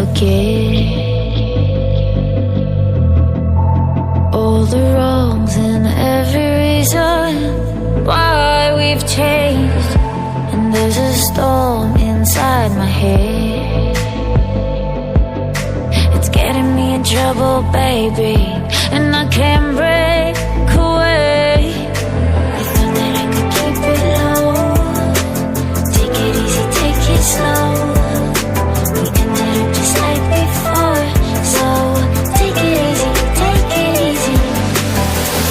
forget all the wrongs and every reason why we've changed. And there's a storm inside my head, it's getting me in trouble, baby, and I can't break away. I thought that I could keep it low, take it easy, take it slow. We ended up just like before, so take it easy, take it easy.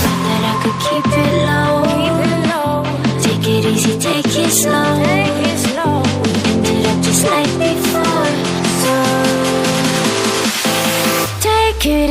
Thought that I could keep it low, take it easy, take it slow. We ended up just like before, so take it